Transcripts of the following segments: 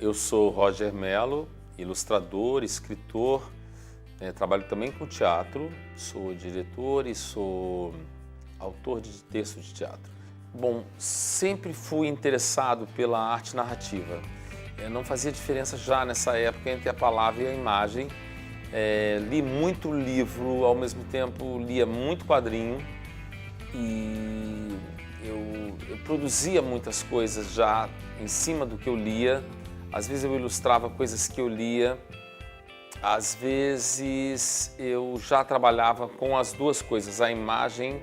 eu sou Roger Mello, ilustrador, escritor, trabalho também com teatro, sou diretor e sou autor de texto de teatro. Bom, sempre fui interessado pela arte narrativa. Não fazia diferença já nessa época entre a palavra e a imagem. Li muito livro, ao mesmo tempo lia muito quadrinho e eu produzia muitas coisas já em cima do que eu lia. Às vezes eu ilustrava coisas que eu lia, às vezes eu já trabalhava com as duas coisas, a imagem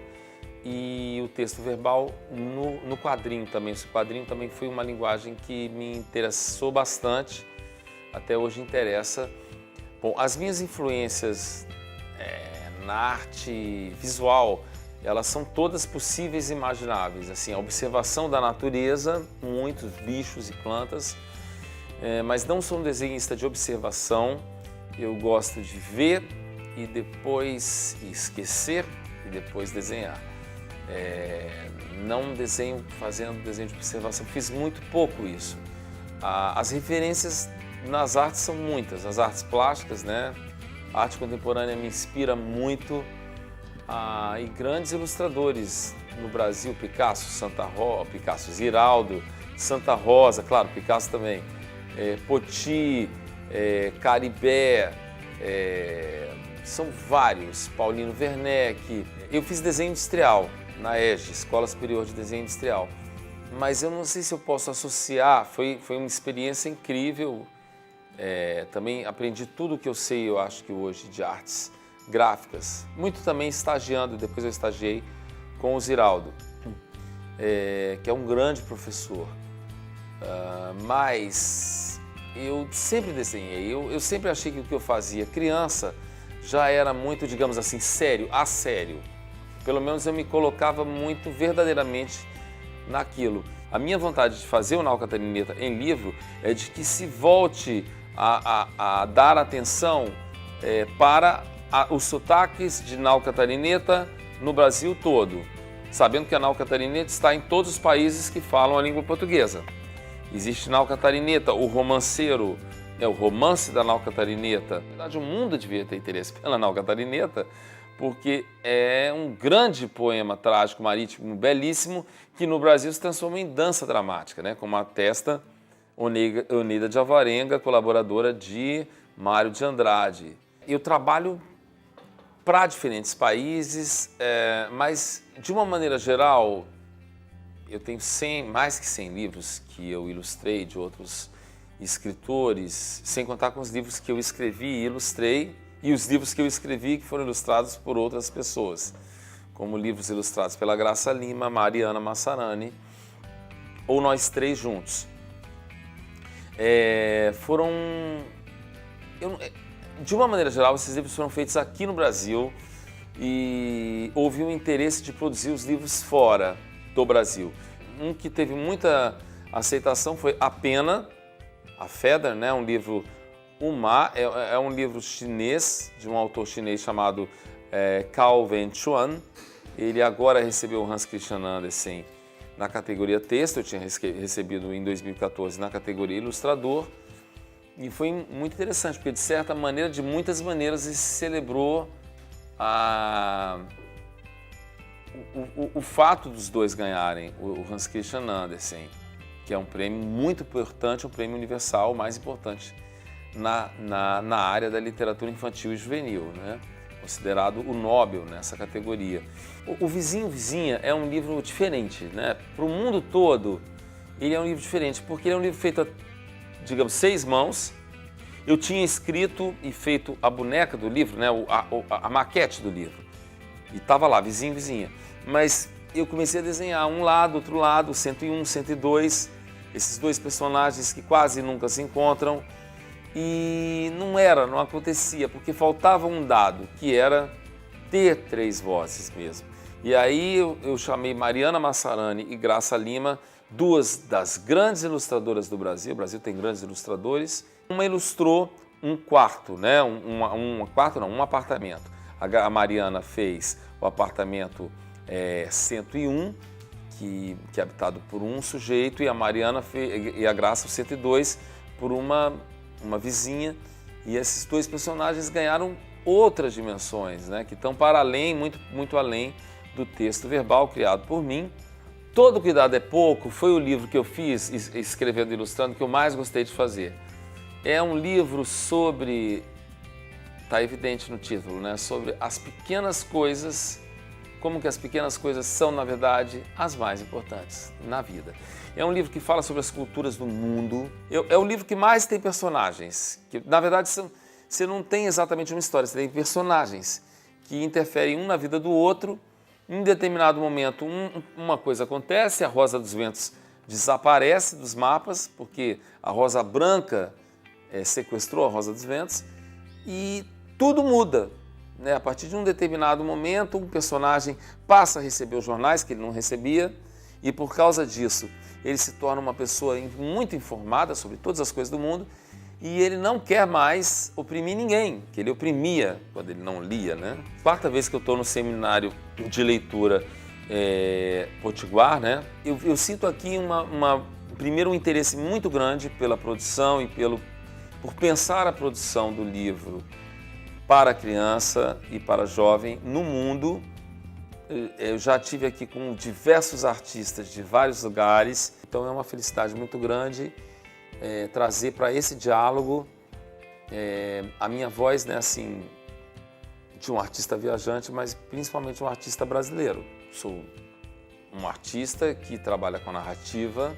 e o texto verbal no quadrinho também. Esse quadrinho também foi uma linguagem que me interessou bastante, até hoje interessa. Bom, as minhas influências na arte visual, elas são todas possíveis e imagináveis. Assim, a observação da natureza, muitos bichos e plantas, mas não sou um desenhista de observação. Eu gosto de ver e depois esquecer e depois desenhar. Não desenho fazendo desenho de observação, fiz muito pouco isso. As referências nas artes são muitas, as artes plásticas, né? A arte contemporânea me inspira muito e grandes ilustradores no Brasil, Picasso, Ziraldo, Santa Rosa, claro, Picasso também, Poti, Caribé, são vários, Paulino Werneck. Eu fiz desenho industrial na EGE, Escola Superior de Desenho Industrial, mas eu não sei se eu posso associar, foi uma experiência incrível. Também aprendi tudo o que eu sei, eu acho que hoje, de artes gráficas. Muito também estagiando, depois eu estagiei com o Ziraldo, que é um grande professor. Mas eu sempre desenhei, eu sempre achei que o que eu fazia criança já era muito, digamos assim, a sério. Pelo menos eu me colocava muito verdadeiramente naquilo. A minha vontade de fazer o Nau Catarineta em livro é de que se volte a dar atenção para os sotaques de Nau Catarineta no Brasil todo, sabendo que a Nau Catarineta está em todos os países que falam a língua portuguesa. Existe Nau Catarineta, o romanceiro, o romance da Nau Catarineta. Na verdade, o mundo devia ter interesse pela Nau Catarineta, porque é um grande poema trágico, marítimo, belíssimo, que no Brasil se transforma em dança dramática, né? Como atesta Oneida de Alvarenga, colaboradora de Mário de Andrade. Eu trabalho para diferentes países, mas de uma maneira geral, eu tenho mais que 100 livros que eu ilustrei de outros escritores, sem contar com os livros que eu escrevi e ilustrei, e os livros que eu escrevi que foram ilustrados por outras pessoas, como livros ilustrados pela Graça Lima, Mariana Massarani, ou nós três juntos. De uma maneira geral, esses livros foram feitos aqui no Brasil e houve um interesse de produzir os livros fora do Brasil. Um que teve muita aceitação foi A Pena, A Feather, né? Um livro é um livro chinês, de um autor chinês chamado Cao Wen-chuan. Ele agora recebeu o Hans Christian Andersen na categoria texto, eu tinha recebido em 2014 na categoria ilustrador. E foi muito interessante, porque de certa maneira, de muitas maneiras, ele celebrou o fato dos dois ganharem o Hans Christian Andersen, que é um prêmio muito importante, um prêmio universal, o mais importante na área da literatura infantil e juvenil, né? Considerado o Nobel nessa categoria. O Vizinho Vizinha é um livro diferente, né? Para o mundo todo, ele é um livro diferente, porque ele é um livro feito, digamos, 6 mãos. Eu tinha escrito e feito a boneca do livro, né? a maquete do livro, e estava lá, Vizinho Vizinha. Mas eu comecei a desenhar um lado, outro lado, 101, 102, esses dois personagens que quase nunca se encontram. E não acontecia, porque faltava um dado, que era ter 3 vozes mesmo. E aí eu chamei Mariana Massarani e Graça Lima, 2 das grandes ilustradoras do Brasil. O Brasil tem grandes ilustradores. Uma ilustrou um quarto, né? Um apartamento. A Mariana fez o apartamento 101, que é habitado por um sujeito, e a Mariana e a Graça o 102, por uma vizinha, e esses dois personagens ganharam outras dimensões, né, que estão para além, muito além do texto verbal criado por mim. Todo Cuidado é Pouco foi o livro que eu fiz, escrevendo e ilustrando, que eu mais gostei de fazer. É um livro sobre, está evidente no título, né, sobre as pequenas coisas, como que as pequenas coisas são, na verdade, as mais importantes na vida. É um livro que fala sobre as culturas do mundo. É o livro que mais tem personagens, que na verdade você não tem exatamente uma história, você tem personagens que interferem um na vida do outro. Em determinado momento, uma coisa acontece, a Rosa dos Ventos desaparece dos mapas, porque a Rosa Branca sequestrou a Rosa dos Ventos, e tudo muda, né? A partir de um determinado momento, um personagem passa a receber os jornais que ele não recebia, e por causa disso, ele se torna uma pessoa muito informada sobre todas as coisas do mundo, e ele não quer mais oprimir ninguém, que ele oprimia quando ele não lia, né? Quarta vez que eu estou no seminário de leitura Potiguar, né? Eu sinto aqui primeiro um interesse muito grande pela produção e por pensar a produção do livro para a criança e para a jovem no mundo. Eu já estive aqui com diversos artistas de vários lugares, então é uma felicidade muito grande trazer para esse diálogo a minha voz, né, assim, de um artista viajante, mas principalmente um artista brasileiro. Sou um artista que trabalha com narrativa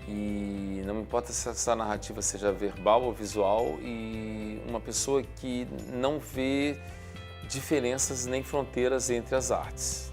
e não me importa se essa narrativa seja verbal ou visual, e uma pessoa que não vê diferenças nem fronteiras entre as artes.